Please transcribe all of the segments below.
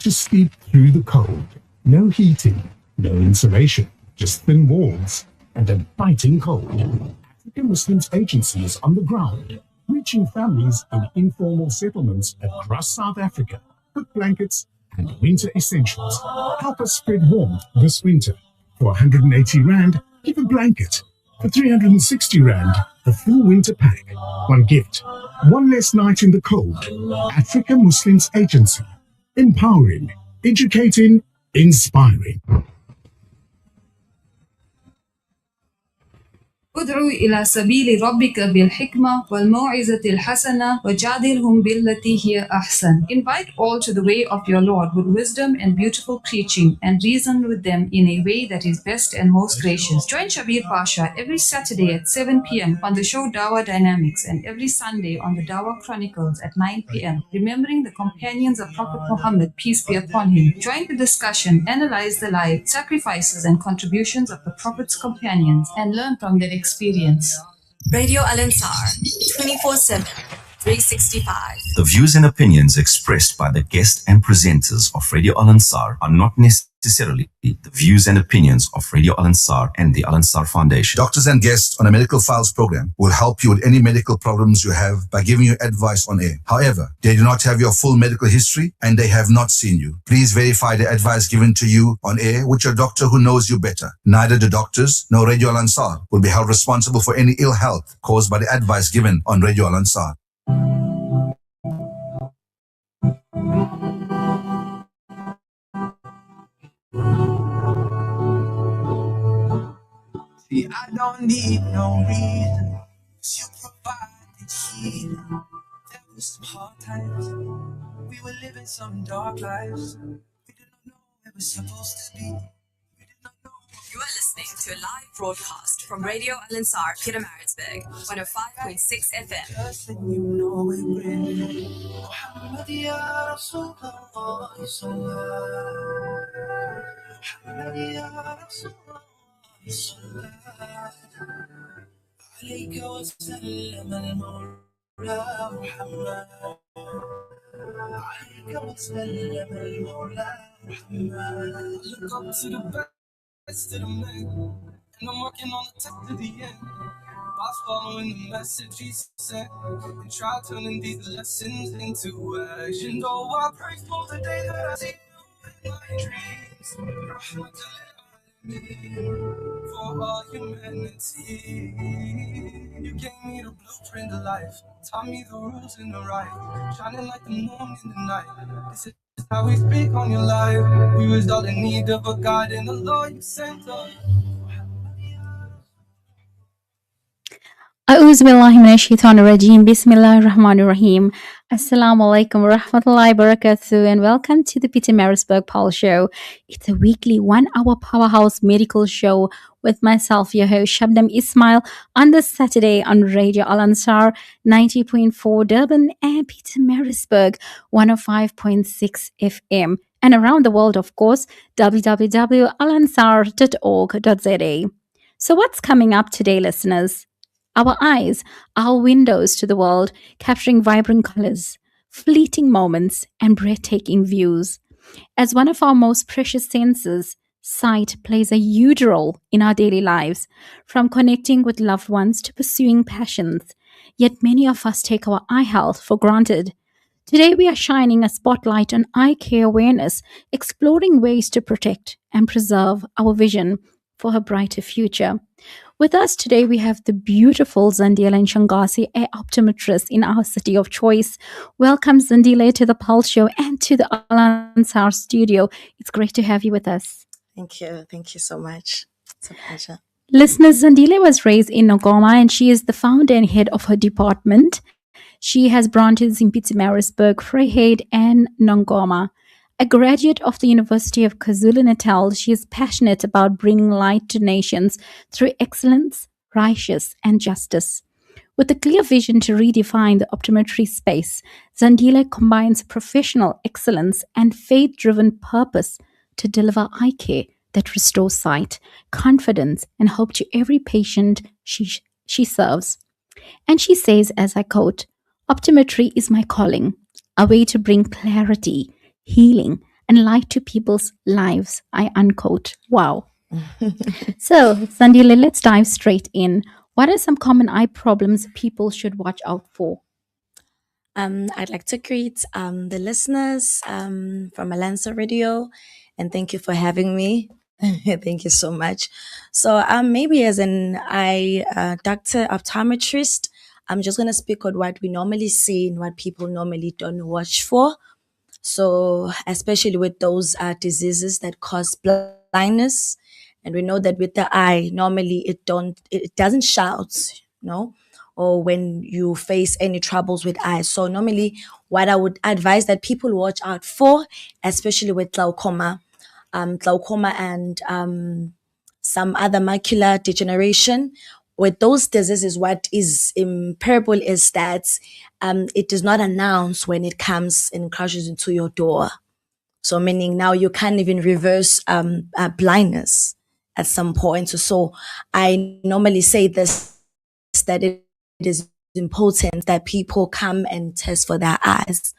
to sleep through the cold. No heating, no insulation, just thin walls and a biting cold. African Muslims Agency is on the ground, reaching families in informal settlements across South Africa with blankets and winter essentials. Help us spread warmth this winter. For 180 Rand, give a blanket. For 360 Rand, a full winter pack. One gift, one less night in the cold. African Muslims Agency. Empowering, educating, inspiring. ادعو إلى سبيل ربك بالحكمة والموعظة الحسنة وجادلهم بالتي هي أحسن. Invite all to the way of your Lord with wisdom and beautiful preaching, and reason with them in a way that is best and most gracious. Join Shabir Pasha every Saturday at 7 p.m. on the show Dawah Dynamics, and every Sunday on the Dawah Chronicles at 9 p.m. remembering the companions of Prophet Muhammad, peace be upon him. Join the discussion, analyze the life, sacrifices and contributions of the Prophet's companions, and learn from their experience. Radio Al Ansar, 24/7, 365. The views and opinions expressed by the guests and presenters of Radio Al Ansar are not necessarily the views and opinions of Radio Al Ansar and the Al Ansar Foundation. Doctors and guests on a Medical Files program will help you with any medical problems you have by giving you advice on air. However, they do not have your full medical history and they have not seen you. Please verify the advice given to you on air with your doctor who knows you better. Neither the doctors nor Radio Al Ansar will be held responsible for any ill health caused by the advice given on Radio Al Ansar. See, I don't need no reason, 'cause you provide the key. There was some hard times, we were living some dark lives. We did not know where we're supposed to be. We did not know. You are listening to a live broadcast from Radio Al Ansar, Pietermaritzburg, 105.6 FM. Just letting you know we're ready. Muhammad ya Rasulullah, Muhammad ya Rasulullah. عليك وسلم المولى محمد عليك وسلم المولى محمد. Look up to the best of the men, and I'm working on the top to the end. By following the message he sent and try turning these lessons into action. Oh, I pray for the day that I see you in my dreams. For all humanity, you gave me the blueprint of life, taught me the rules and the right, shining like the moon in the night. This is how we speak on your life. We was all in need of a God and the Lord you sent us. A'udhu billahi minash shaitanir rajim. Bismillahir Rahmanir Rahim. Assalamu alaikum wa rahmatullahi wa barakatuh, and welcome to the Pietermaritzburg Pulse Show. It's a weekly 1-hour powerhouse medical show with myself, your host, Shabnam Ismail, on this Saturday on Radio Al Ansar 90.4 Durban and Pietermaritzburg 105.6 FM. And around the world, of course, www.alansar.org.za. So what's coming up today, listeners? Our eyes are windows to the world, capturing vibrant colors, fleeting moments, and breathtaking views. As one of our most precious senses, sight plays a huge role in our daily lives, from connecting with loved ones to pursuing passions. Yet many of us take our eye health for granted. Today we are shining a spotlight on eye care awareness, exploring ways to protect and preserve our vision for a brighter future. With us today, we have the beautiful Zandile and Ntshangase, an optometrist in our city of choice. Welcome, Zandile, to the Pulse Show and to the Al Ansar studio. It's great to have you with us. Thank you. Thank you so much. It's a pleasure. Listeners, Zandile was raised in Nongoma, and she is the founder and head of her department. She has branches in Pietermaritzburg, Vryheid, and Nongoma. A graduate of the University of KwaZulu-Natal, she is passionate about bringing light to nations through excellence, righteousness, and justice. With a clear vision to redefine the optometry space, Zandile combines professional excellence and faith-driven purpose to deliver eye care that restores sight, confidence, and hope to every patient she serves. And she says, as I quote, "Optometry is my calling, a way to bring clarity, healing, and light to people's lives. I unquote. Wow. So, Zandile, let's dive straight in. What are some common eye problems people should watch out for? I'd like to greet the listeners from Alansa Radio, and thank you for having me. Thank you so much. So, maybe as an eye doctor, optometrist, I'm just going to speak on what we normally see and what people normally don't watch for. So, especially with those diseases that cause blindness, and we know that with the eye, normally it doesn't shout, or when you face any troubles with eyes. So normally, what I would advise that people watch out for, especially with glaucoma and some other macular degeneration. With those diseases, what is imperable is that it does not announce when it comes and crashes into your door. So meaning now you can't even reverse blindness at some point. So I normally say this, that it is important that people come and test for their eyes,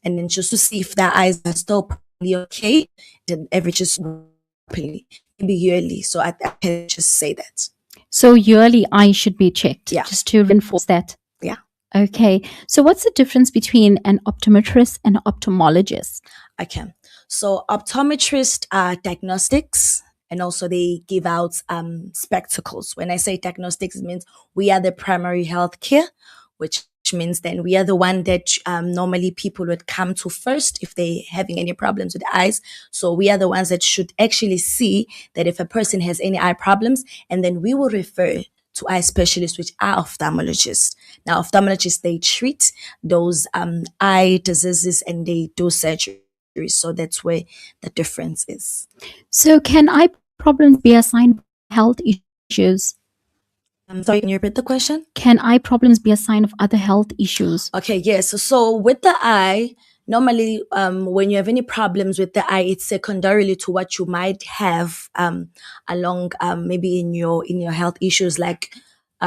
and then just to see if their eyes are still probably okay, then every just properly, maybe yearly. So I can just say that. So, yearly eye should be checked, Yeah. just to reinforce that. Yeah. Okay. So, what's the difference between an optometrist and an ophthalmologist? Okay. So optometrists are diagnostics, and also they give out spectacles. When I say diagnostics, it means we are the primary health care, which means then we are the one that normally people would come to first if they're having any problems with eyes. So we are the ones that should actually see that if a person has any eye problems, and then we will refer to eye specialists, which are ophthalmologists. Now, ophthalmologists, they treat those eye diseases and they do surgery. So that's where the difference is. So, can eye problems be a sign of health issues? I'm sorry, can you repeat the question? Can eye problems be a sign of other health issues? Okay, yes. So with the eye, normally when you have any problems with the eye, it's secondarily to what you might have along maybe in your health issues, like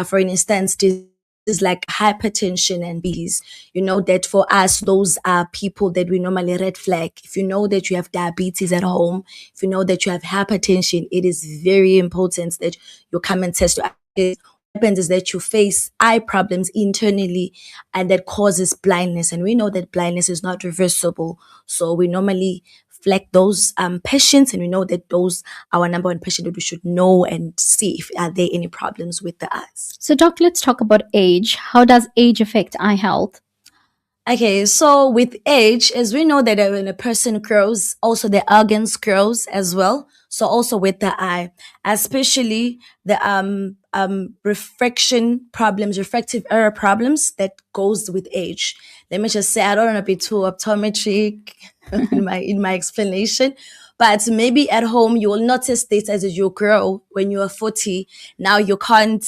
for instance, is like hypertension and diabetes. You know that for us, those are people that we normally red flag. If you know that you have diabetes at home, if you know that you have hypertension, it is very important that you come and test your eyes. What happens is that you face eye problems internally, and that causes blindness. And we know that blindness is not reversible. So we normally flag those patients, and we know that those are our number one patient that we should know and see if are there any problems with the eyes. So, Doc, let's talk about age. How does age affect eye health? Okay, so with age, as we know that when a person grows, also the organs grows as well. So also with the eye, especially the refractive error problems that goes with age. Let me just say, I don't want to be too optometric in my explanation, but maybe at home you will notice this as you grow. When you are 40, now you can't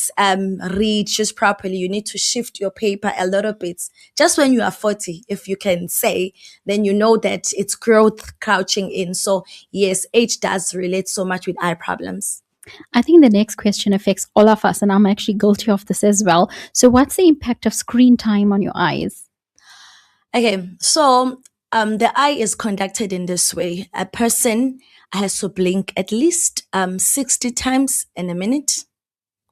read just properly. You need to shift your paper a little bit. Just when you are 40, if you can say, then you know that it's growth crouching in. So yes, age does relate so much with eye problems. I think the next question affects all of us, and I'm actually guilty of this as well. So, what's the impact of screen time on your eyes? Okay, so the eye is conducted in this way. A person has to blink at least 60 times in a minute.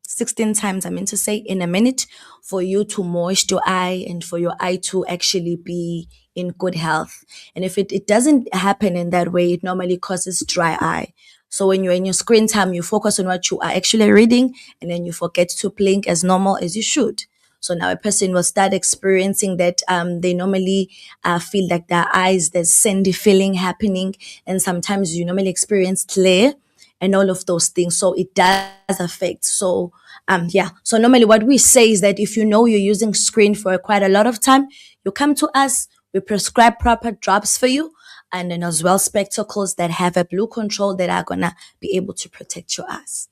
16 times, I mean to say, in a minute, for you to moist your eye and for your eye to actually be in good health. And if it doesn't happen in that way, it normally causes dry eye. So when you're in your screen time, you focus on what you are actually reading, and then you forget to blink as normal as you should. So now a person will start experiencing that they normally feel like their eyes, there's sandy feeling happening, and sometimes you normally experience glare and all of those things. So it does affect. So So normally what we say is that if you know you're using screen for quite a lot of time, you come to us, we prescribe proper drops for you, and then as well spectacles that have a blue control that are gonna be able to protect your eyes.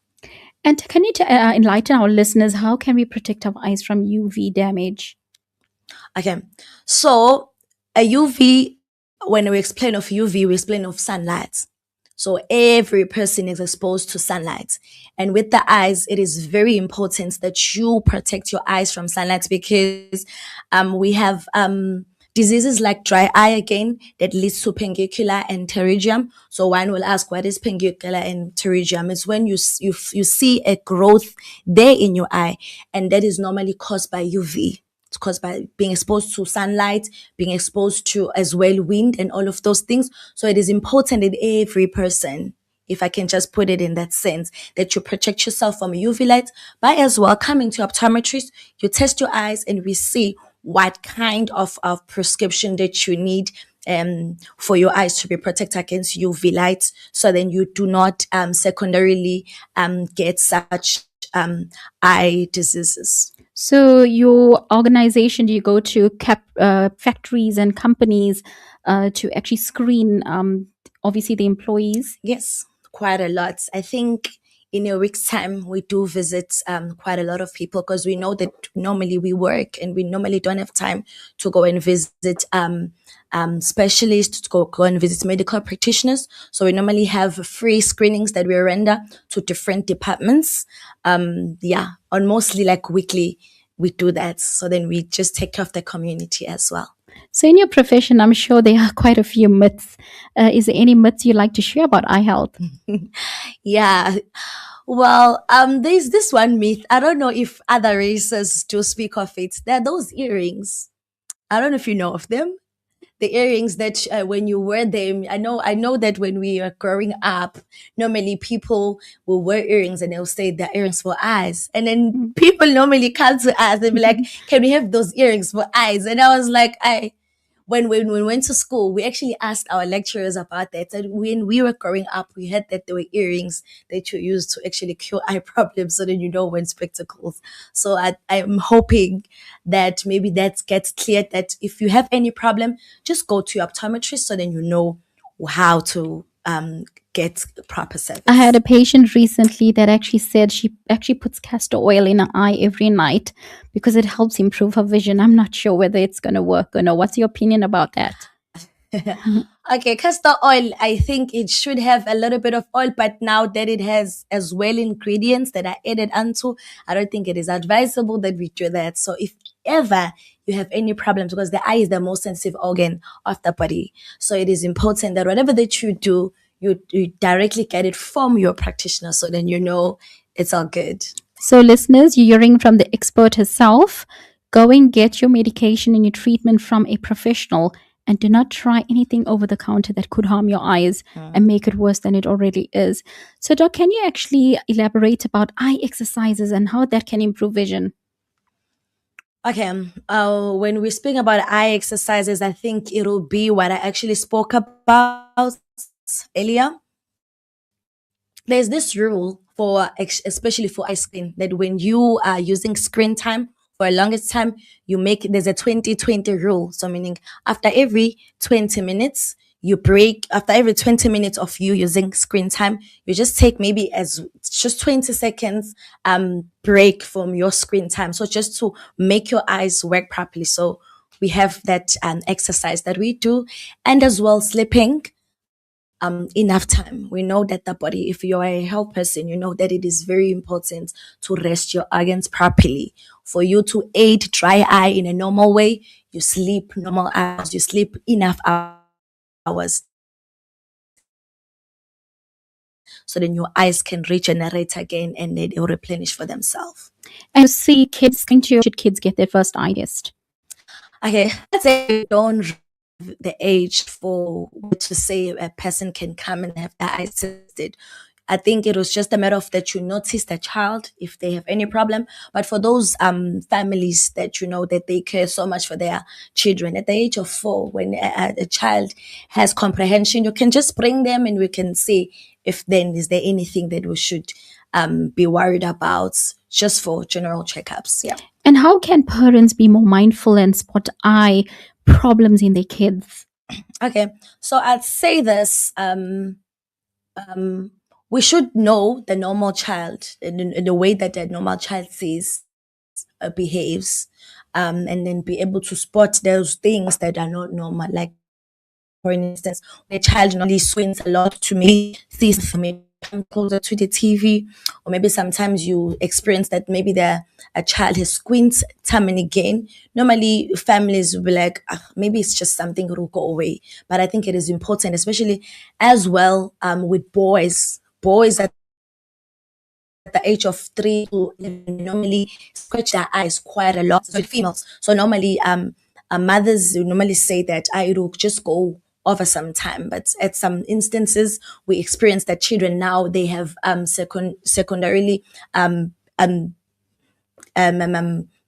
And can you enlighten our listeners, how can we protect our eyes from UV damage? Okay, so a UV, when we explain of UV, we explain of sunlight. So every person is exposed to sunlight. And with the eyes, it is very important that you protect your eyes from sunlight, because we have diseases like dry eye again that leads to penguicula and pterygium. So one will ask, what is penguicula and pterygium? It's when you see a growth there in your eye, and that is normally caused by UV. It's caused by being exposed to sunlight, being exposed to as well wind and all of those things. So it is important that every person, if I can just put it in that sense, that you protect yourself from UV light by as well coming to optometrist. You test your eyes and we see what kind of prescription that you need for your eyes to be protected against UV light, so then you do not secondarily get such eye diseases. So your organization, do you go to factories and companies to actually screen, obviously, the employees? Yes, quite a lot. I think in a week's time, we do visit quite a lot of people, because we know that normally we work and we normally don't have time to go and visit specialists, to go and visit medical practitioners. So we normally have free screenings that we render to different departments. On mostly like weekly, we do that. So then we just take care of the community as well. So in your profession, I'm sure there are quite a few myths. Is there any myths you'd like to share about eye health? Yeah. Well, there's this one myth. I don't know if other races do speak of it. There are those earrings. I don't know if you know of them. The earrings that when you wear them, I know that when we are growing up, normally people will wear earrings and they'll say they're earrings for eyes. And then people normally come to us and be like, can we have those earrings for eyes? And I was like, when we went to school, we actually asked our lecturers about that. And when we were growing up, we heard that there were earrings that you use to actually cure eye problems, so then you don't wear spectacles. So I'm hoping that maybe that gets cleared, that if you have any problem, just go to your optometrist, so then you know how to get proper service. I had a patient recently that actually said she actually puts castor oil in her eye every night because it helps improve her vision. I'm not sure whether it's going to work or no. What's your opinion about that? Okay, castor oil, I think it should have a little bit of oil, but now that it has as well ingredients that are added onto, I don't think it is advisable that we do that. So if ever you have any problems, because the eye is the most sensitive organ of the body, so it is important that whatever that you do, you directly get it from your practitioner, so then you know it's all good. So listeners, you're hearing from the expert herself. Go and get your medication and your treatment from a professional, and do not try anything over the counter that could harm your eyes and make it worse than it already is. So Doc, can you actually elaborate about eye exercises and how that can improve vision? Okay, when we speak about eye exercises, I think it'll be what I actually spoke about earlier. There's this rule for, especially for eye screen, that when you are using screen time for a longest time, there's a 20-20 rule. So meaning after every 20 minutes, you break. After every 20 minutes of you using screen time, you just take maybe as just 20 seconds break from your screen time. So just to make your eyes work properly. So we have that exercise that we do, and as well sleeping enough time. We know that the body, if you're a health person, you know that it is very important to rest your organs properly. For you to aid dry eye in a normal way, you sleep normal hours, you sleep enough hours, so then your eyes can regenerate again and they'll replenish for themselves. And you see kids, should kids get their first eye test? Okay, let's say don't the age for to say a person can come and have their eyes tested. I think it was just a matter of that you notice the child if they have any problem. But for those families that you know that they care so much for their children, at the age of 4, when a child has comprehension, you can just bring them and we can see if then is there anything that we should be worried about, just for general checkups. Yeah. And how can parents be more mindful and spot eye problems in their kids? Okay, so I'd say this. We should know the normal child, in the way that a normal child sees, behaves, and then be able to spot those things that are not normal. Like, for instance, when a child normally squints a lot to me, sees information come closer to the TV, or maybe sometimes you experience that maybe a child has squint time and again. Normally, families will be like, maybe it's just something that will go away. But I think it is important, especially as well with boys. Boys at the age of 3 to 11 normally scratch their eyes quite a lot. So with females, so normally mothers normally say that it will just go over some time, but at some instances we experience that children now they have secondarily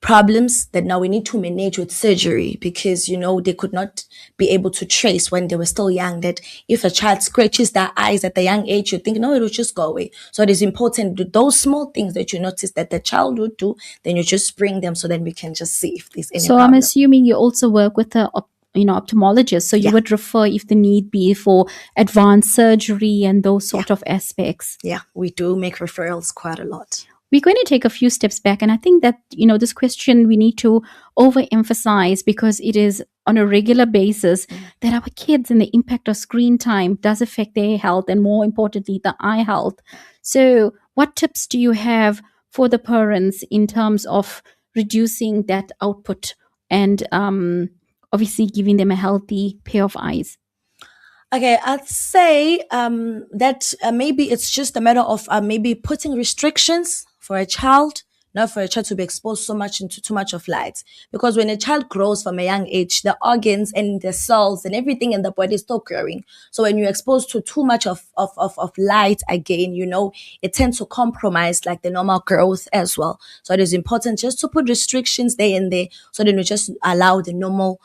problems that now we need to manage with surgery, because they could not be able to trace when they were still young that if a child scratches their eyes at a young age, you think no, it will just go away. So it is important that those small things that you notice that the child would do, then you just bring them so then we can just see if there's any So problem. I'm assuming you also work with the ophthalmologist, so you would refer if the need be for advanced surgery and those sort of aspects. Yeah, we do make referrals quite a lot. We're going to take a few steps back, and I think that this question we need to overemphasize, because it is on a regular basis that our kids and the impact of screen time does affect their health, and more importantly the eye health. So what tips do you have for the parents in terms of reducing that output and obviously giving them a healthy pair of eyes? Okay, I'd say that maybe it's just a matter of maybe putting restrictions for a child, not for a child to be exposed so much into too much of light. Because when a child grows from a young age, the organs and the cells and everything in the body is still growing. So when you're exposed to too much of light again, it tends to compromise like the normal growth as well. So it is important just to put restrictions there and there, so then we just allow the normal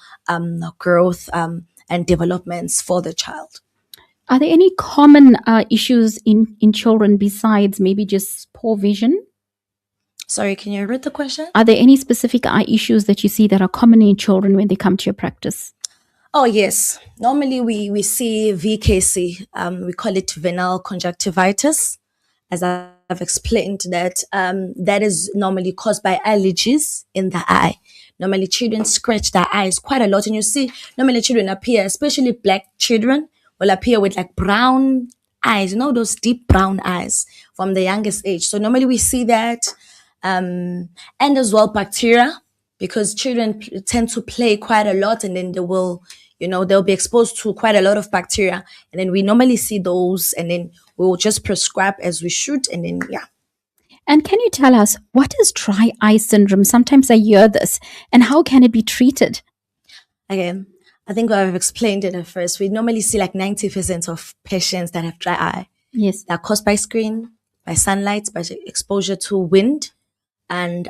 growth and developments for the child. Are there any common issues in children besides maybe just poor vision? Sorry, can you repeat the question? Are there any specific eye issues that you see that are common in children when they come to your practice? Oh, yes. Normally we see VKC. We call it venal conjunctivitis. As I've explained that that is normally caused by allergies in the eye. Normally children scratch their eyes quite a lot. And you see, normally children appear, especially black children, will appear with like brown eyes, those deep brown eyes from the youngest age. So normally we see that. And as well bacteria, because children tend to play quite a lot, and then they will, they'll be exposed to quite a lot of bacteria. And then we normally see those, and then we will just prescribe as we should. And then, And can you tell us, what is dry eye syndrome? Sometimes I hear this, and how can it be treated? Again, I think I've explained it at first. We normally see like 90% of patients that have dry eye. Yes. They're caused by screen, by sunlight, by exposure to wind. And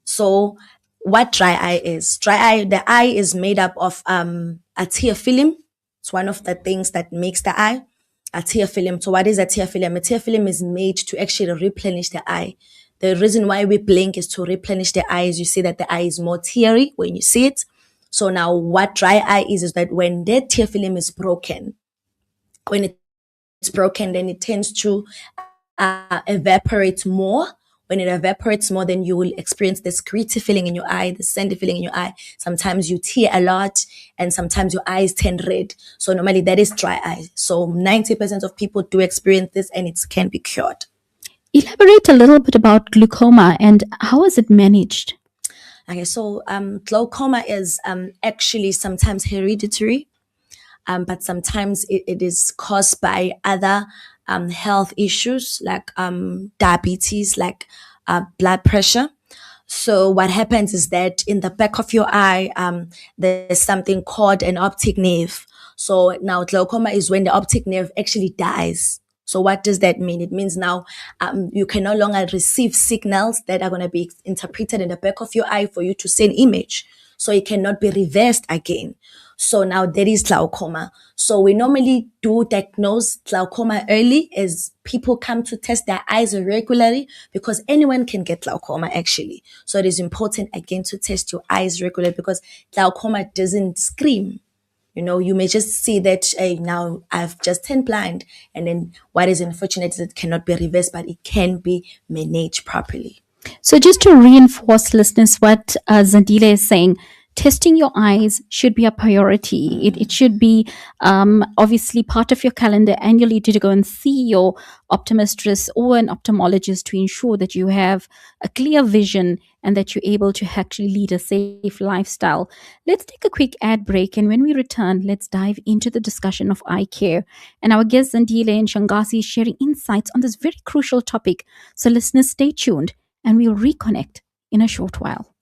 so what dry eye is? The eye is made up of a tear film. It's one of the things that makes the eye. A tear film. So what is a tear film? A tear film is made to actually replenish the eye. The reason why we blink is to replenish the eye. Is you see that the eye is more teary when you see it. So now what dry eye is that when that tear film is broken, when it's broken, then it tends to evaporate more. When it evaporates more, then you will experience this gritty feeling in your eye, the sandy feeling in your eye. Sometimes you tear a lot, and sometimes your eyes turn red. So normally that is dry eye. So 90% of people do experience this, and it can be cured. Elaborate a little bit about glaucoma and how is it managed? Okay, so glaucoma is actually sometimes hereditary, but sometimes it is caused by other health issues like diabetes, like blood pressure. So what happens is that in the back of your eye, there's something called an optic nerve. So now glaucoma is when the optic nerve actually dies. So what does that mean? It means now you can no longer receive signals that are going to be interpreted in the back of your eye for you to see an image. So it cannot be reversed again. So now there is glaucoma. So we normally do diagnose glaucoma early as people come to test their eyes regularly, because anyone can get glaucoma actually. So it is important again to test your eyes regularly, because glaucoma doesn't scream. You may just see that, now I've just turned blind. And then what is unfortunate is it cannot be reversed, but it can be managed properly. So just to reinforce listeners what Zandile is saying, testing your eyes should be a priority. It should be obviously part of your calendar annually to go and see your optometrist or an ophthalmologist to ensure that you have a clear vision and that you're able to actually lead a safe lifestyle. Let's take a quick ad break, and when we return, let's dive into the discussion of eye care. And our guests Zandile and Ntshangase is sharing insights on this very crucial topic. So listeners, stay tuned and we'll reconnect in a short while.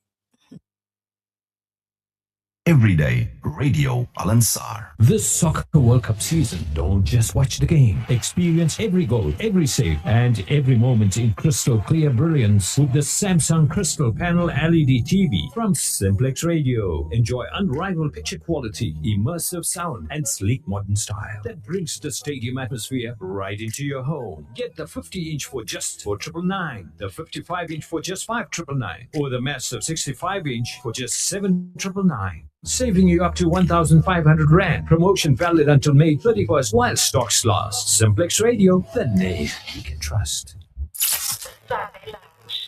Everyday Radio Al-Ansar. This Soccer World Cup season, don't just watch the game. Experience every goal, every save, and every moment in crystal clear brilliance with the Samsung Crystal Panel LED TV from Simplex Radio. Enjoy unrivaled picture quality, immersive sound, and sleek modern style that brings the stadium atmosphere right into your home. Get the 50-inch for just $4,999, the 55-inch for just $5,999, or the massive 65-inch for just $7,999. Saving you up to 1,500 Rand. Promotion valid until May 31st while stocks last. Simplex Radio, the name you can trust.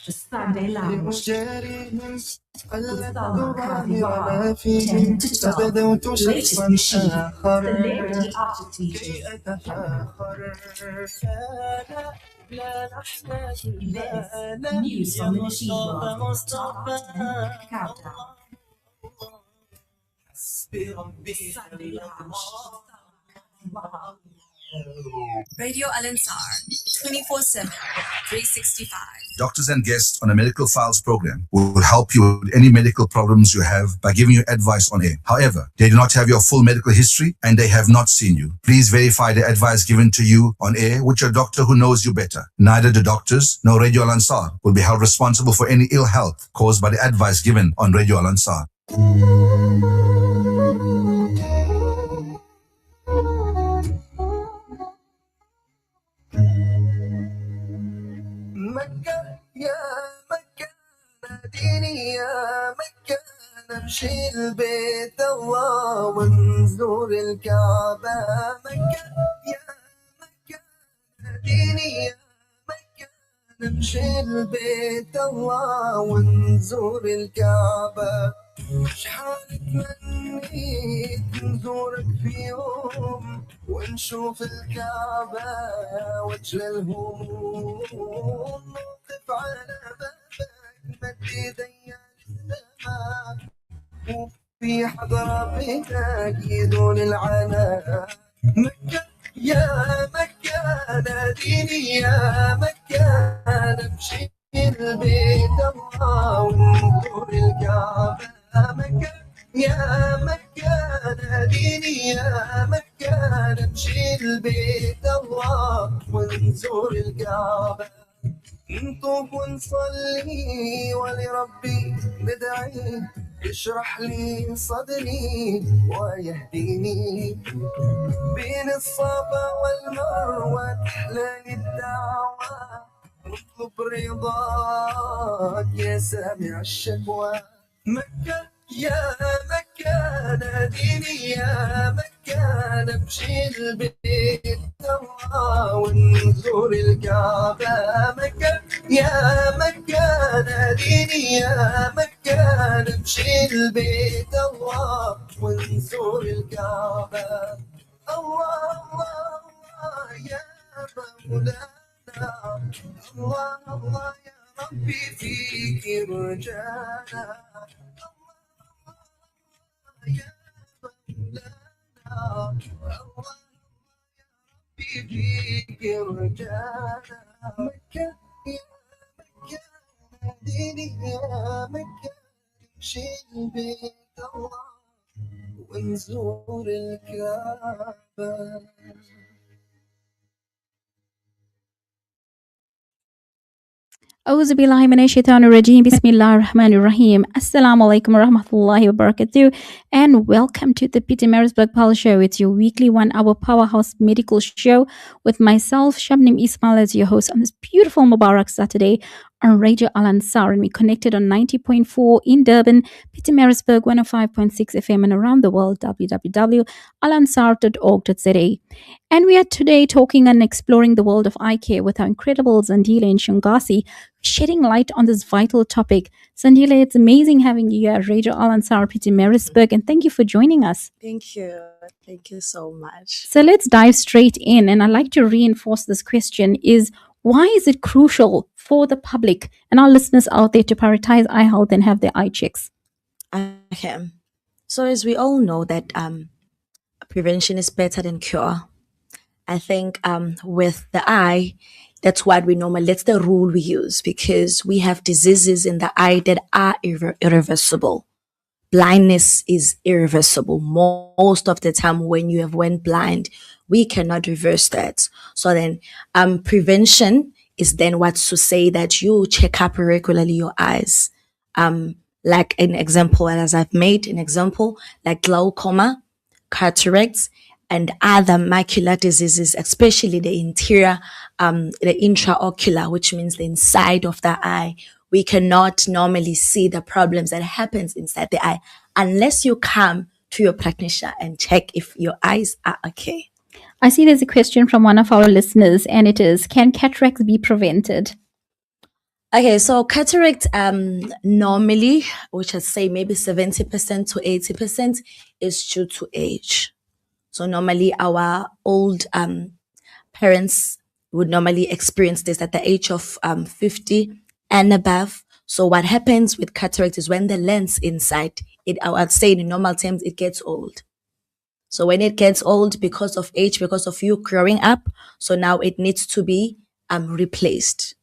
The Sunday Lounge. Latest machine. The Liberty Events. News from the machine world. Top 10 countdown. Sunday Lounge. Radio Al-Ansar, 24/7, 365. Doctors and guests on a medical files program will help you with any medical problems you have by giving you advice on air. However, they do not have your full medical history and they have not seen you. Please verify the advice given to you on air with your doctor who knows you better. Neither the doctors nor Radio Al-Ansar will be held responsible for any ill health caused by the advice given on Radio Al-Ansar. مكة يا مكة ناديني يا مكة نمشي البيت الله ونزور الكعبة مكة يا مكة ناديني يا مكة نمشي البيت الله ونزور الكعبة شحال تمنيت نزورك في يوم ونشوف الكعبة وجه الهموم نوقف على بابك مد يدي للسماء وفي حضرة بيتك يدون العناء مكة يا مكة ناديني يا مكة نمشي البيت الله ونزور الكعبة مكة يا مكة ناديني يا مكة نمشي البيت الله ونزور الكعبة نطوف ونصلي ولربي ندعي يشرح لي صدري ويهديني بين الصفا والمروة تحلالي الدعوة نطلب رضاك يا سامع الشكوى مكة يا مكة ناديني يا مكة نمشي البيت الله ونزور الكعبة مكة يا مكة ناديني يا مكة نمشي البيت الله ونزور الكعبة الله الله الله يا مولانا الله الله يا ربي فيك رجانا يا مولانا الله يا ربي فيك رجانا مكة يا مكة ناديني يا مكة نمشي البيت الله ونزور الكعبة أعوذ بالله من الشيطان الرجيم. Bismillahir Rahmanir Rahim. Assalamu alaikum wa rahmatullahi wa barakatuh. And welcome to the PMB Pulse show. It's your weekly 1-hour powerhouse medical show with myself, Shabnim Ismail, as your host on this beautiful Mubarak Saturday on Radio Al Ansar, and we connected on 90.4 in Durban, Pietermaritzburg, 105.6 FM, and around the world, www.alansar.org.za. And we are today talking and exploring the world of eye care with our incredible Zandile and Ntshangase, shedding light on this vital topic. Zandile, it's amazing having you here at Radio Al Ansar, Pietermaritzburg, and thank you for joining us. Thank you. Thank you so much. So let's dive straight in, and I'd like to reinforce this question is, why is it crucial for the public and our listeners out there to prioritize eye health and have their eye checks? Okay. So as we all know that prevention is better than cure. I think with the eye, that's the rule we use, because we have diseases in the eye that are irreversible. Blindness is irreversible. Most of the time when you have went blind, we cannot reverse that. So then prevention is then what's to say that you check up regularly your eyes. Like an example, as I've made an example, like glaucoma, cataracts, and other macular diseases, especially the interior, the intraocular, which means the inside of the eye. We cannot normally see the problems that happens inside the eye unless you come to your practitioner and check if your eyes are okay. I see there's a question from one of our listeners, and it is, can cataracts be prevented? Okay, so cataract normally, which I say maybe 70% to 80% is due to age. So normally our old parents would normally experience this at the age of 50 and above. So what happens with cataract is when the lens inside, I would say in normal terms, it gets old. So when it gets old because of age, because of you growing up, so now it needs to be replaced.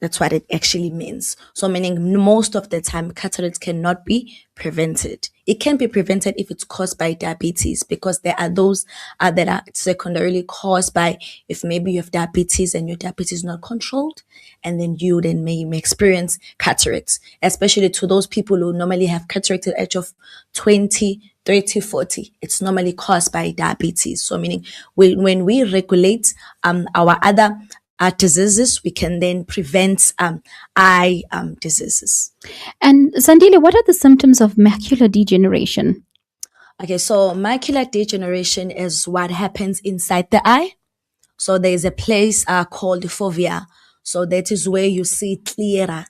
That's what it actually means. So meaning most of the time, cataracts cannot be prevented. It can be prevented if it's caused by diabetes, because there are those that are secondarily caused by if maybe you have diabetes and your diabetes is not controlled, and then you then may experience cataracts, especially to those people who normally have cataract at the age of 20, 30, 40. It's normally caused by diabetes. So meaning when we regulate our other diseases, we can then prevent eye diseases. And Zandile, what are the symptoms of macular degeneration? Okay, so macular degeneration is what happens inside the eye. So there is a place called the fovea. So that is where you see clearer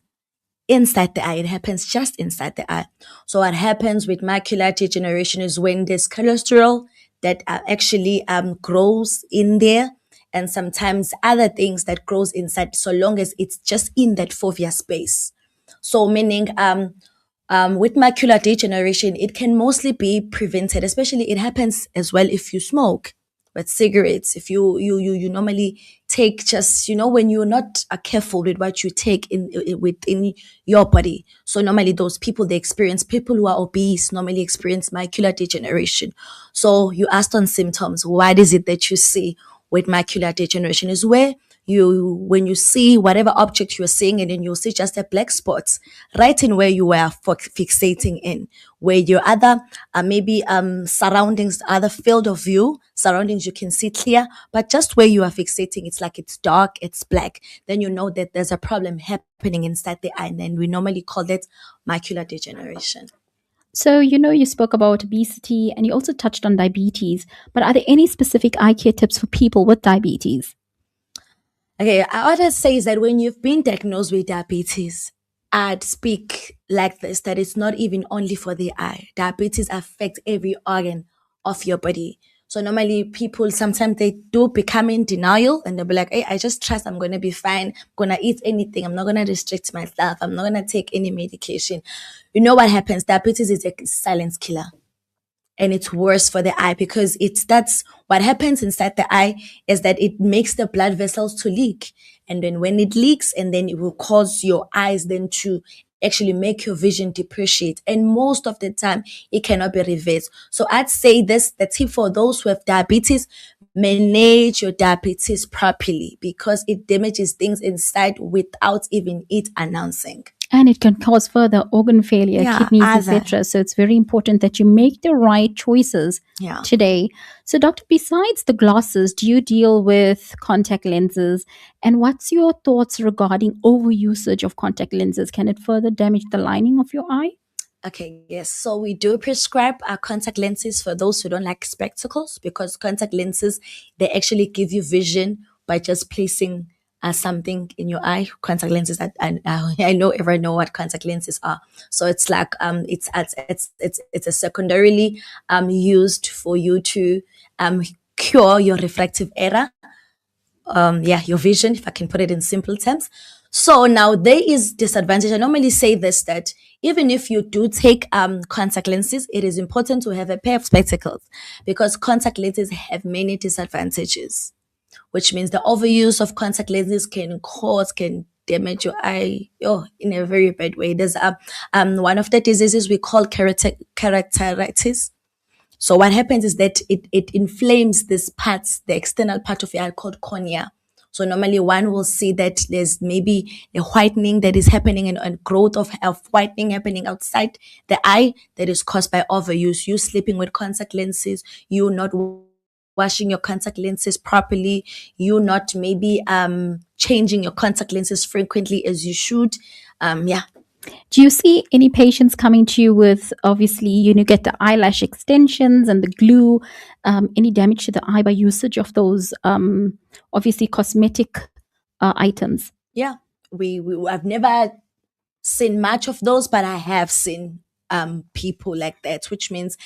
inside the eye. It happens just inside the eye. So what happens with macular degeneration is when there's cholesterol that actually grows in there, and sometimes other things that grows inside, so long as it's just in that fovea space. So meaning with macular degeneration, it can mostly be prevented, especially it happens as well if you smoke. But cigarettes, if you normally take, just, when you're not careful with what you take within your body. So normally those people, people who are obese normally experience macular degeneration. So you asked on symptoms, what is it that you see with macular degeneration? Is where when you see whatever object you're seeing, and then you'll see just a black spots right in where you were fixating in, where your other maybe surroundings, other field of view surroundings, you can see clear, but just where you are fixating, it's like it's dark, it's black. Then you know that there's a problem happening inside the eye, and then we normally call that macular degeneration. So, you spoke about obesity and you also touched on diabetes, but are there any specific eye care tips for people with diabetes? Okay, what I'd say is that when you've been diagnosed with diabetes, I'd speak like this, that it's not even only for the eye. Diabetes affects every organ of your body. So normally people, sometimes they do become in denial, and they'll be like, hey, I just trust I'm going to be fine. I'm going to eat anything. I'm not going to restrict myself. I'm not going to take any medication. You know what happens? Diabetes is a silent killer. And it's worse for the eye, because that's what happens inside the eye, is that it makes the blood vessels to leak. And then when it leaks, and then it will cause your eyes then to actually make your vision depreciate. And most of the time, it cannot be reversed. So I'd say the tip for those who have diabetes: manage your diabetes properly, because it damages things inside without even it announcing. And it can cause further organ failure, Yeah, kidneys, other. etc. So it's very important that you make the right choices Yeah. today. So, doctor, besides the glasses, do you deal with contact lenses? And what's your thoughts regarding overusage of contact lenses? Can it further damage the lining of your eye? Okay, yes. So we do prescribe contact lenses for those who don't like spectacles, because contact lenses, they actually give you vision by just placing something in your eye. Contact lenses, I know everyone know what contact lenses are. So it's like it's a secondarily used for you to cure your refractive error, your vision, if I can put it in simple terms. So now there is disadvantage. I normally say this, that even if you do take contact lenses, it is important to have a pair of spectacles, because contact lenses have many disadvantages, which means the overuse of contact lenses can damage your eye in a very bad way. There's one of the diseases we call keratitis. So what happens is that it inflames this parts, the external part of your eye called cornea. So normally one will see that there's maybe a whitening that is happening, and a growth of whitening happening outside the eye that is caused by overuse. You sleeping with contact lenses, you not washing your contact lenses properly, you not maybe changing your contact lenses frequently as you should. Do you see any patients coming to you with, obviously, you get the eyelash extensions and the glue, any damage to the eye by usage of those, obviously, cosmetic items? Yeah, I've never seen much of those, but I have seen people like that, which means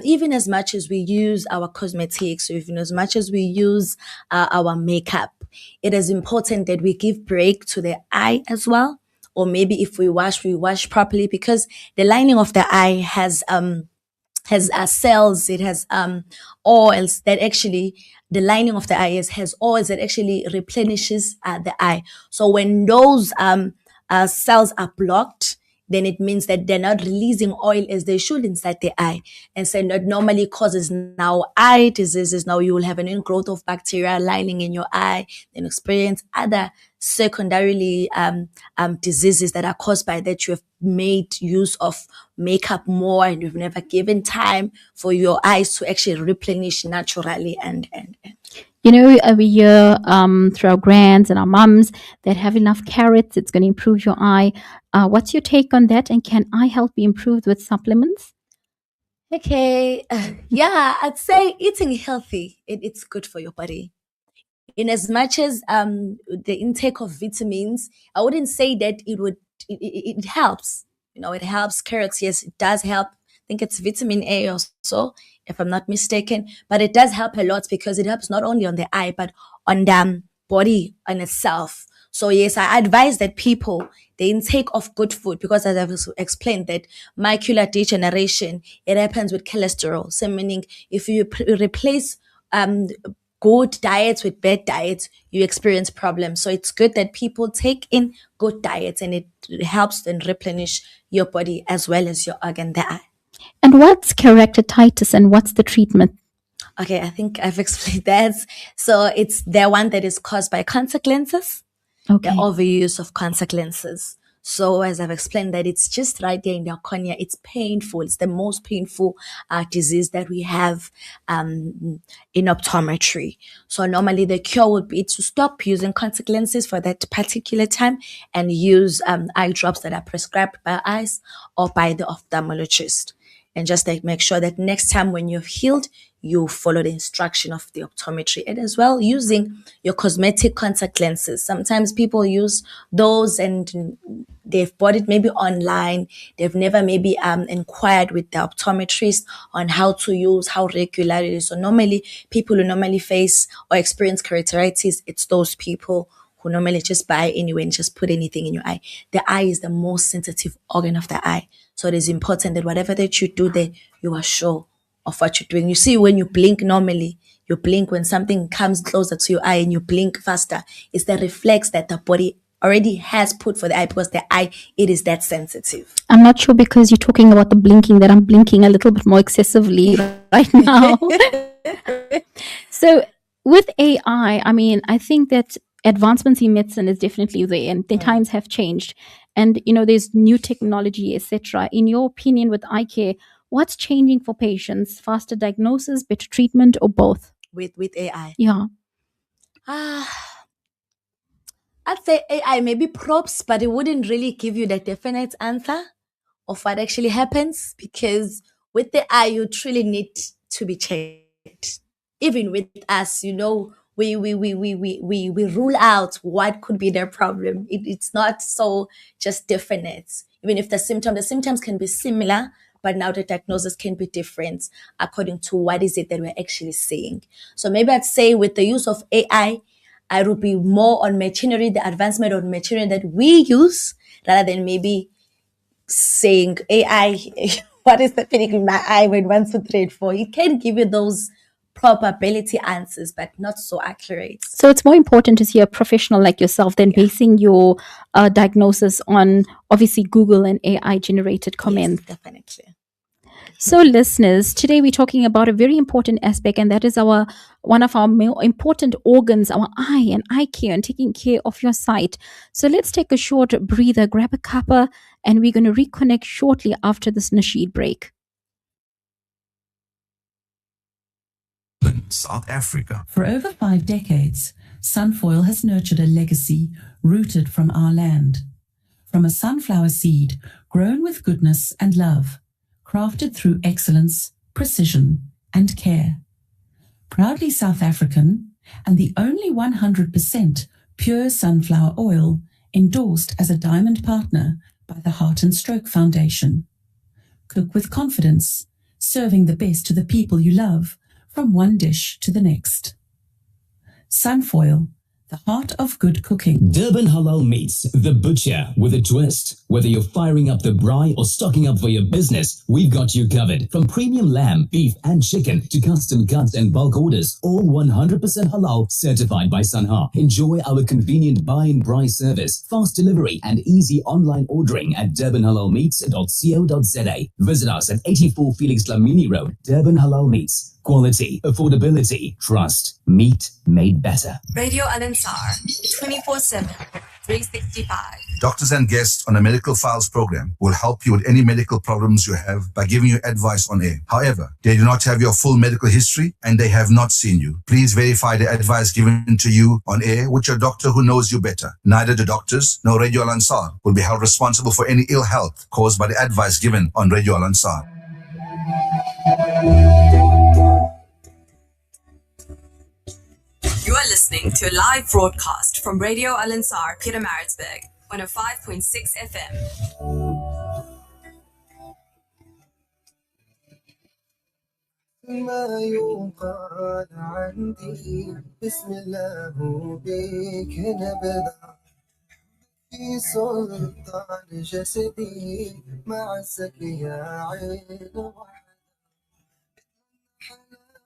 even as much as we use our cosmetics, or even as much as we use our makeup, it is important that we give break to the eye as well. Or maybe if we wash properly, because the lining of the eye has cells, it has oils that actually, the lining of the eye has oils that actually replenishes the eye. So when those cells are blocked, then it means that they're not releasing oil as they should inside the eye. And so that normally causes now eye diseases. Now you will have an ingrowth of bacteria lining in your eye, and experience other secondarily diseases that are caused by that you have made use of makeup more, and you've never given time for your eyes to actually replenish naturally. And we hear through our grands and our mums that have enough carrots, it's going to improve your eye. What's your take on that? And can eye health be improved with supplements? Okay, I'd say eating healthy, it's good for your body. In as much as the intake of vitamins, I wouldn't say that it helps. It helps. Carrots, yes, it does help. I think it's vitamin A or so, if I'm not mistaken. But it does help a lot, because it helps not only on the eye, but on the body in itself. So yes, I advise that people, the intake of good food, because as I've explained, that macular degeneration, it happens with cholesterol. So meaning, if you replace good diets with bad diets, you experience problems. So it's good that people take in good diets, and it helps and replenish your body as well as your organ, the eye. And what's keratitis, and what's the treatment? Okay, I think I've explained that. So it's the one that is caused by contact lenses, Okay. the overuse of contact lenses. So as I've explained, that it's just right there in the cornea. It's painful. It's the most painful disease that we have in optometry. So normally the cure would be to stop using contact lenses for that particular time, and use eye drops that are prescribed by eyes or by the ophthalmologist. And just make sure that next time when you've healed, you follow the instruction of the optometry. And as well, using your cosmetic contact lenses. Sometimes people use those and they've bought it maybe online. They've never maybe inquired with the optometrist on how to use, how regular it is. So normally, people who normally face or experience keratitis, it's those people who normally just buy anyway and just put anything in your eye. The eye is the most sensitive organ of the eye. So it is important that whatever that you do there, you are sure of what you're doing. You see, when you blink normally, you blink when something comes closer to your eye, and you blink faster. It's the reflex that the body already has put for the eye, because the eye, it is that sensitive. I'm not sure, because you're talking about the blinking, that I'm blinking a little bit more excessively right now. So with AI, I think that advancements in medicine is definitely there, and the times have changed. and there's new technology, etc. In your opinion, with eye care, what's changing for patients? Faster diagnosis, better treatment, or both? With AI. Yeah. I'd say AI maybe props, but it wouldn't really give you the definite answer of what actually happens, because with the eye, you truly need to be checked. Even with us, we rule out what could be their problem. It's not so just definite. Even if the symptoms can be similar, but now the diagnosis can be different according to what is it that we're actually seeing. So maybe I'd say with the use of AI, I would be more on machinery, the advancement of machinery that we use, rather than maybe saying AI, what is happening in my eye when 1, 2, 3, 4. It can give you those probability answers, but not so accurate. So it's more important to see a professional like yourself than basing your diagnosis on obviously Google and AI generated comments. Yes, definitely. So, listeners, today we're talking about a very important aspect, and that is one of our more important organs, our eye and eye care, and taking care of your sight. So, let's take a short breather, grab a cuppa, and we're going to reconnect shortly after this nasheed break. South Africa. For over 5 decades, Sunfoil has nurtured a legacy rooted from our land. From a sunflower seed grown with goodness and love, crafted through excellence, precision, and care. Proudly South African, and the only 100% pure sunflower oil endorsed as a diamond partner by the Heart and Stroke Foundation. Cook with confidence, serving the best to the people you love, from one dish to the next. Sunfoil, the heart of good cooking. Durban Halal Meats, the butcher with a twist. Whether you're firing up the braai or stocking up for your business, we've got you covered. From premium lamb, beef and chicken to custom cuts and bulk orders, all 100% halal certified by Sanha. Enjoy our convenient buy and braai service, fast delivery and easy online ordering at durbanhalalmeats.co.za. Visit us at 84 Felix Dlamini Road, Durban Halal Meats. Quality, affordability, trust. Meat made better. Radio Al-Ansar, 24/7, 365. Doctors and guests on a medical files program will help you with any medical problems you have by giving you advice on air. However, they do not have your full medical history and they have not seen you. Please verify the advice given to you on air with your doctor who knows you better. Neither the doctors nor Radio Al-Ansar will be held responsible for any ill health caused by the advice given on Radio Al-Ansar. You are listening to a live broadcast from Radio Al-Ansar, Pietermaritzburg, 105.6 FM. ما يقال عندي بسم الله بك نبدأ في سلطان جسدي مع الزكي يا عين واحد حلال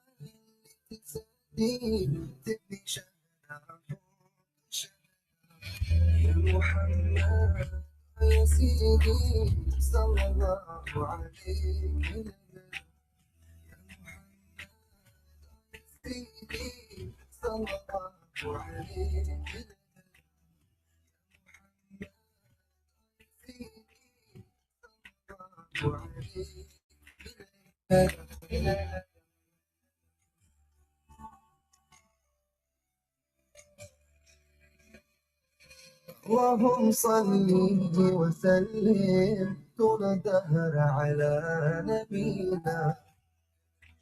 تبني شهر يا محمد يا سيدي صلى الله عليك سيدي صلى الله عليك اللهم صل وسلم طول الدهر على نبينا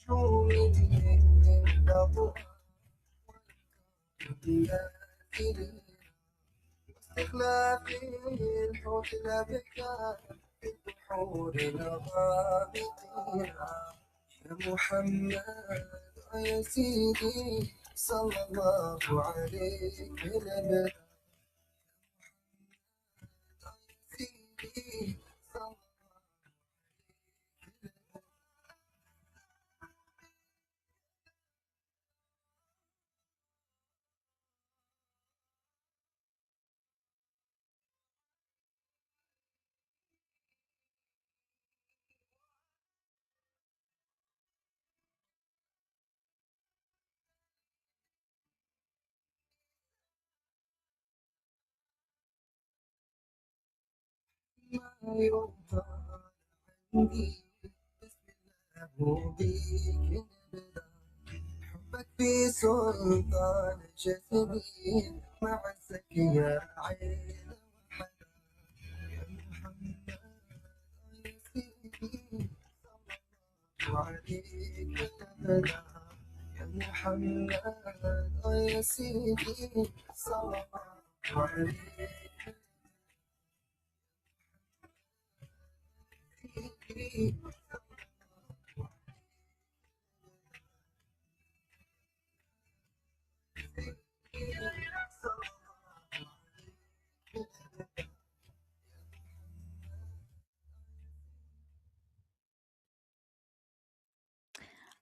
شو من أبوه استخلاف الحوت الأبكار في البحور الغامضين يا محمد يا سيدي صلى الله عليك نبي سيدي صلى يوفى عندي بسم الله مو بيك نبدا حبك في سلطان جسدي معزك يا عين وحدا يا محمد يا سيدي صلى الله عليك أبدا يا محمد يا سيدي صلى الله عليك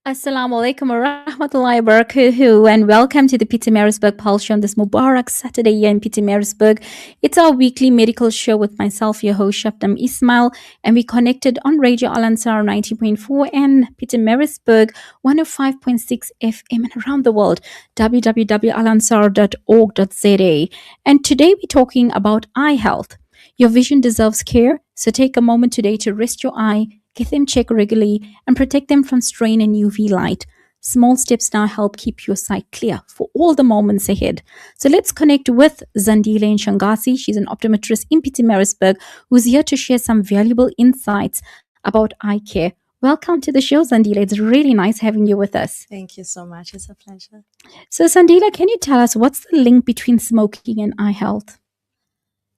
Assalamu alaikum wa rahmatullahi wa barakatuhu, and welcome to the PMB Pulse show on this Mubarak Saturday here in PMB. It's our weekly medical show with myself, your host, Shabdam Ismail, and we connected on Radio Al Ansar 90.4 and PMB 105.6 FM and around the world, www.alansar.org.za. And today we're talking about eye health. Your vision deserves care, so take a moment today to rest your eye, get them checked regularly, and protect them from strain and UV light. Small steps now help keep your sight clear for all the moments ahead. So let's connect with Zandile Ntshangase. She's an optometrist in Pietermaritzburg who's here to share some valuable insights about eye care. Welcome to the show, Zandile. It's really nice having you with us. Thank you so much. It's a pleasure. So, Zandile, can you tell us what's the link between smoking and eye health?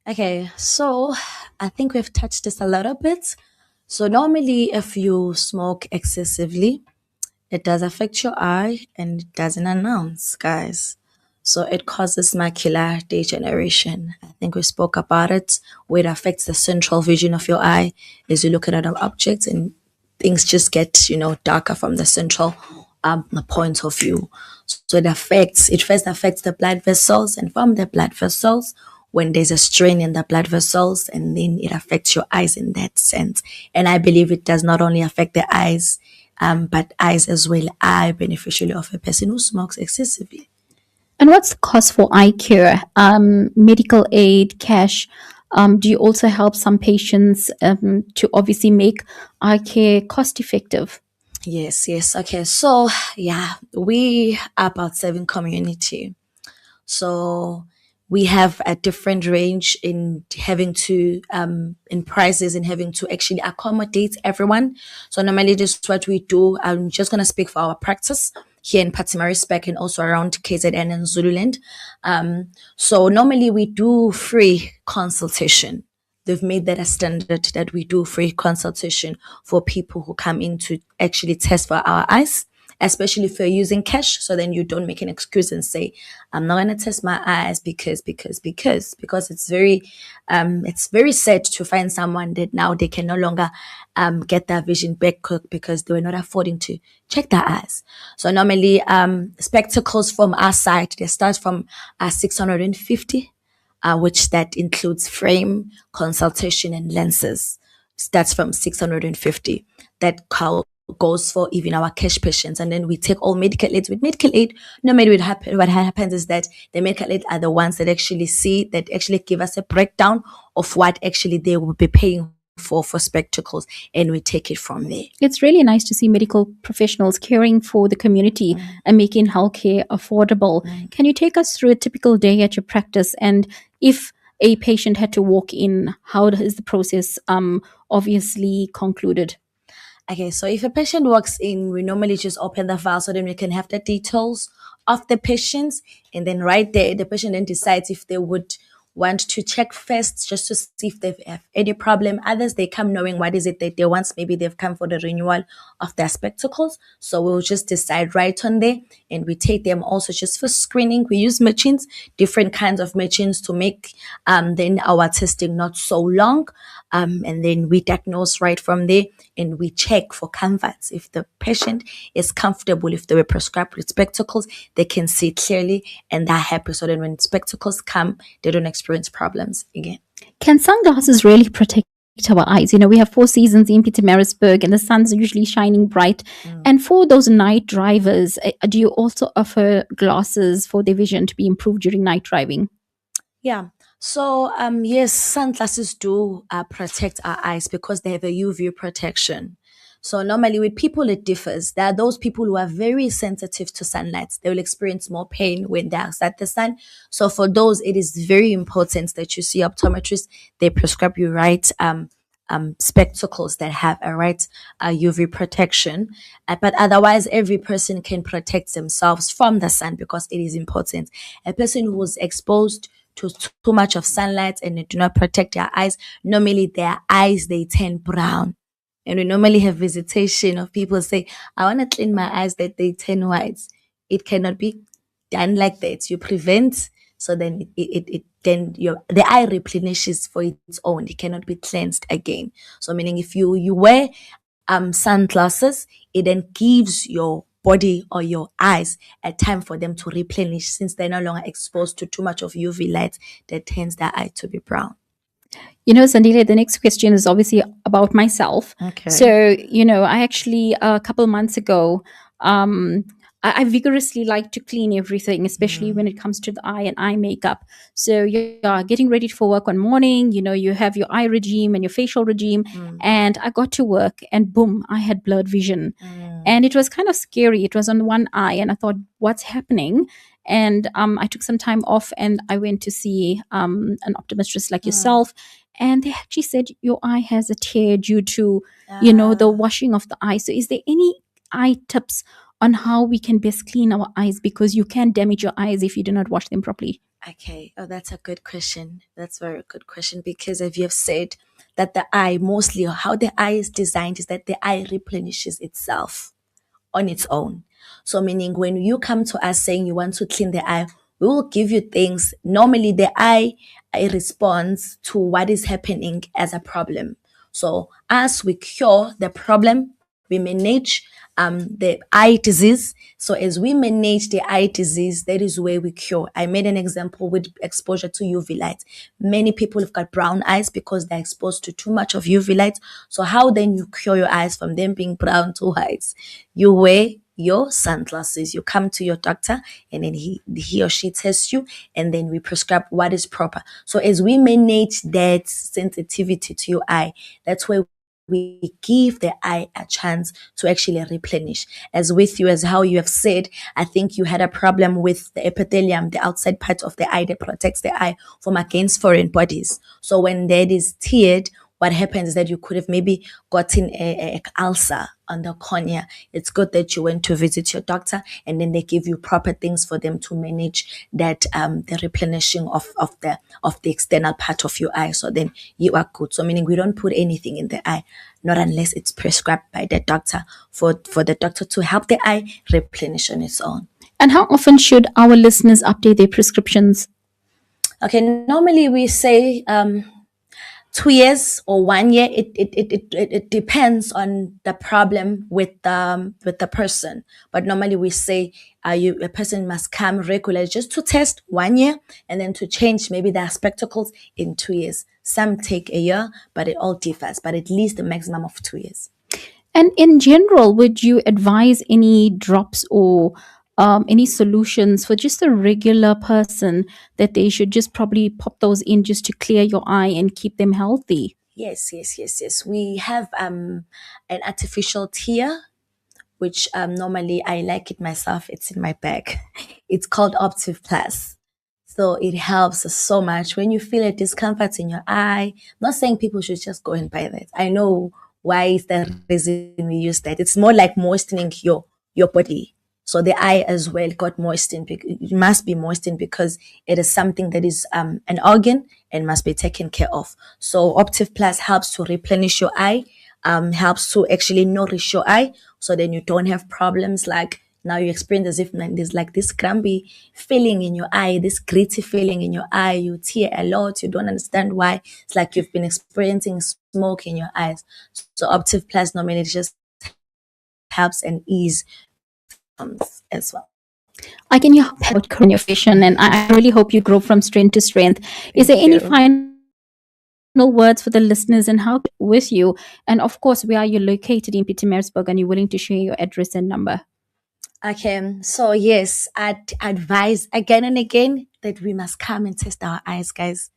Okay, so I think we've touched this a little bit. So normally if you smoke excessively, it does affect your eye and it doesn't announce, guys. So it causes macular degeneration. I think we spoke about it, where it affects the central vision of your eye as you look at other objects and things just get, darker from the central point of view. So it first affects the blood vessels, and from the blood vessels, when there's a strain in the blood vessels, and then it affects your eyes in that sense. And I believe it does not only affect the eyes, but eyes as well are beneficiary of a person who smokes excessively. And what's the cost for eye care? Medical aid, cash? Do you also help some patients to obviously make eye care cost effective? Yes. Okay, so we are about serving community. So we have a different range in having to in prices and having to actually accommodate everyone. So normally this is what we do. I'm just gonna speak for our practice here in Pietermaritzburg and also around KZN and Zululand. So normally we do free consultation. They've made that a standard that we do free consultation for people who come in to actually test for our eyes, especially if you're using cash. So then you don't make an excuse and say, I'm not going to test my eyes because it's very sad to find someone that now they can no longer get their vision back because they were not affording to check their eyes. So normally spectacles from our side, they start from 650, which that includes frame, consultation, and lenses. That's from 650. That goes for even our cash patients. And then we take all medical aids. With medical aid, normally what happens is that the medical aid are the ones that actually give us a breakdown of what actually they will be paying for spectacles, and we take it from there. It's really nice to see medical professionals caring for the community and making healthcare affordable. Can you take us through a typical day at your practice, and if a patient had to walk in, how is the process obviously concluded? Okay, so if a patient walks in, we normally just open the file so then we can have the details of the patients, and then right there the patient then decides if they would want to check first just to see if they have any problem. Others, they come knowing what is it that they want. Maybe they've come for the renewal of their spectacles. So we'll just decide right on there, and we take them also just for screening. We use machines, different kinds of machines to make then our testing not so long. And then we diagnose right from there, and we check for comforts. If the patient is comfortable, if they were prescribed with spectacles, they can see clearly and they're happy. So then when spectacles come, they don't experience problems again. Can sunglasses really protect our eyes? We have 4 seasons in Pietermaritzburg and the sun's usually shining bright. And for those night drivers, do you also offer glasses for their vision to be improved during night driving? Yeah. So, yes, sunglasses do protect our eyes because they have a UV protection. So normally with people, it differs. There are those people who are very sensitive to sunlight. They will experience more pain when they're outside the sun. So for those, it is very important that you see optometrists. They prescribe you right spectacles that have a right UV protection. But otherwise, every person can protect themselves from the sun because it is important. A person who was exposed to too much of sunlight and they do not protect their eyes, normally their eyes, they turn brown. And we normally have visitation of people say, I want to clean my eyes that they turn white. It cannot be done like that. You prevent, so then it then the eye replenishes for its own. It cannot be cleansed again. So meaning if you wear sunglasses, it then gives your body or your eyes a time for them to replenish since they're no longer exposed to too much of UV light that turns their eye to be brown. Zandile, the next question is obviously about myself. Okay. So, I actually, a couple months ago, I vigorously like to clean everything, especially when it comes to the eye and eye makeup. So, you're getting ready for work one morning, you have your eye regime and your facial regime. And I got to work and boom, I had blurred vision. And it was kind of scary. It was on one eye, and I thought, what's happening? And I took some time off and I went to see an optometrist like yourself. And they actually said your eye has a tear due to, the washing of the eye. So is there any eye tips on how we can best clean our eyes? Because you can damage your eyes if you do not wash them properly. Okay. Oh, that's a good question. That's a very good question because as you have said, that the eye, mostly how the eye is designed is that the eye replenishes itself on its own. So meaning when you come to us saying you want to clean the eye, we will give you things. Normally the eye responds to what is happening as a problem. So as we cure the problem, we manage the eye disease. So as we manage the eye disease, that is where we cure. I made an example with exposure to UV light. Many people have got brown eyes because they're exposed to too much of UV light. So how then you cure your eyes from them being brown to white? You wear your sunglasses. You come to your doctor and then he or she tests you and then we prescribe what is proper. So as we manage that sensitivity to your eye, that's where we give the eye a chance to actually replenish. As with you, as how you have said, I think you had a problem with the epithelium, the outside part of the eye that protects the eye from against foreign bodies. So when that is teared, what happens is that you could have maybe gotten a ulcer on the cornea. It's good that you went to visit your doctor and then they give you proper things for them to manage that the replenishing of the external part of your eye. So then you are good. So meaning we don't put anything in the eye, not unless it's prescribed by the doctor for the doctor to help the eye replenish on its own. And how often should our listeners update their prescriptions? Okay, normally we say 2 years or 1 year. It depends on the problem with the person. But normally we say a person must come regularly just to test 1 year and then to change maybe their spectacles in 2 years. Some take a year, but it all differs. But at least a maximum of 2 years. And in general, would you advise any drops or any solutions for just a regular person that they should just probably pop those in just to clear your eye and keep them healthy? Yes. We have an artificial tear, which normally I like it myself. It's in my bag. It's called Optometrist. So it helps so much when you feel a discomfort in your eye. I'm not saying people should just go and buy that. I know why is the reason we use that. It's more like moistening your body. So the eye as well got moistened. It must be moistened because it is something that is an organ and must be taken care of. So Optiv Plus helps to replenish your eye, helps to actually nourish your eye. So then you don't have problems like now you experience as if there's like this crumbly feeling in your eye, this gritty feeling in your eye. You tear a lot. You don't understand why. It's like you've been experiencing smoke in your eyes. So Optiv Plus normally just helps and ease as well. I can hear about your vision, and I really hope you grow from strength to strength. Is there any final words for the listeners and how with you? And of course, where are you located in Pietermaritzburg, and you're willing to share your address and number? Okay, so yes, I'd advise again and again that we must come and test our eyes, guys.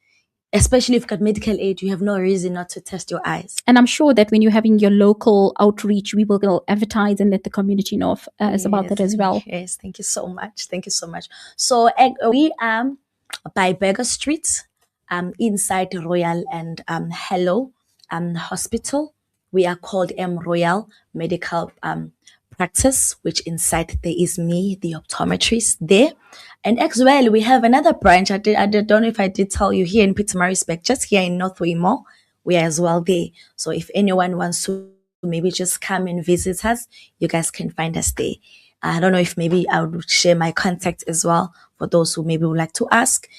Especially if you've got medical aid, you have no reason not to test your eyes. And I'm sure that when you're having your local outreach, we will advertise and let the community know about that as well. Yes, thank you so much. Thank you so much. So we are by Berger Street, inside Royal and Hello Hospital. We are called Royal Medical Practice, which inside there is me, the optometrist there. And as well, we have another branch. I don't know if I did tell you, here in Pietermaritzburg, just here in Northway Mall, we are as well there. So if anyone wants to maybe just come and visit us, you guys can find us there. I don't know if maybe I would share my contact as well for those who maybe would like to ask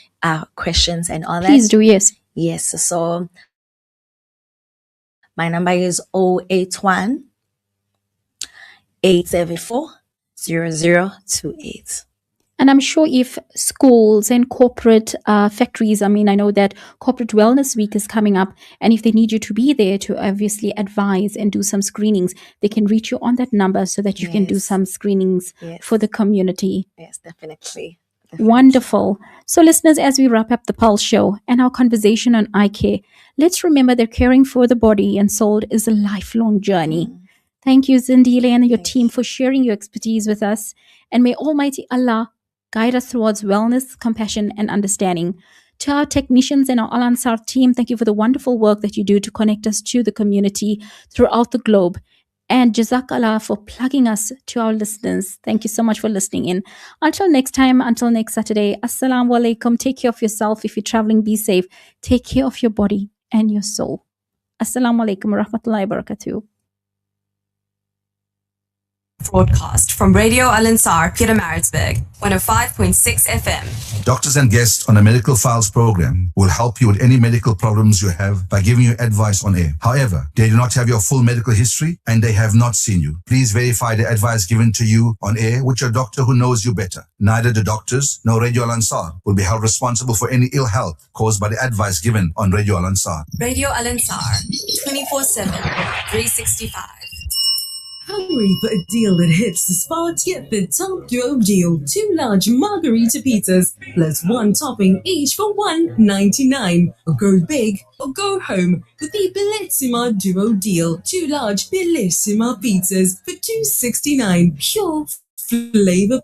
questions and all that. Please do, yes. Yes, so my number is 081 874 0028. And I'm sure if schools and corporate factories, I mean, I know that Corporate Wellness Week is coming up, and if they need you to be there to obviously advise and do some screenings, they can reach you on that number so that you can do some screenings for the community. Yes, definitely. Wonderful. So listeners, as we wrap up the Pulse Show and our conversation on eye care, let's remember that caring for the body and soul is a lifelong journey. Thank you, Zandile, and your team for sharing your expertise with us. And may Almighty Allah guide us towards wellness, compassion, and understanding. To our technicians and our Al Ansar team, thank you for the wonderful work that you do to connect us to the community throughout the globe. And Jazakallah for plugging us to our listeners. Thank you so much for listening in. Until next time, until next Saturday, Assalamu alaikum. Take care of yourself. If you're traveling, be safe. Take care of your body and your soul. Assalamu alaikum wa rahmatullahi wa barakatuh. Broadcast from Radio Al Ansar, Pietermaritzburg, 105.6 FM. Doctors and guests on a medical files program will help you with any medical problems you have by giving you advice on air. However, they do not have your full medical history and they have not seen you. Please verify the advice given to you on air with your doctor who knows you better. Neither the doctors nor Radio Al Ansar will be held responsible for any ill health caused by the advice given on Radio Al Ansar. Radio Al Ansar, 24/7, 365. Hungry for a deal that hits the spot? Get the top duo deal. 2 large margarita pizzas plus 1 topping each for $1.99. Or go big or go home with the Bellissima duo deal. 2 large Bellissima pizzas for $2.69. Pure flavor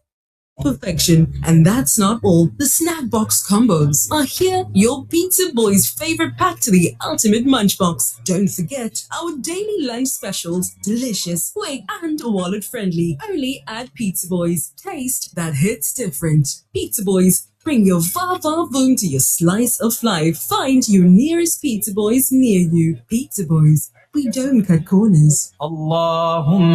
perfection. And that's not all. The snack box combos are here, your pizza boy's favorite pack to the ultimate munch box. Don't forget our daily lunch specials, delicious, quick and wallet friendly, only at Pizza Boys. Taste that hits different. Pizza Boys, bring your va-va-voom to your slice of life. Find your nearest Pizza Boys near you. Pizza Boys, we don't cut corners. Allahumma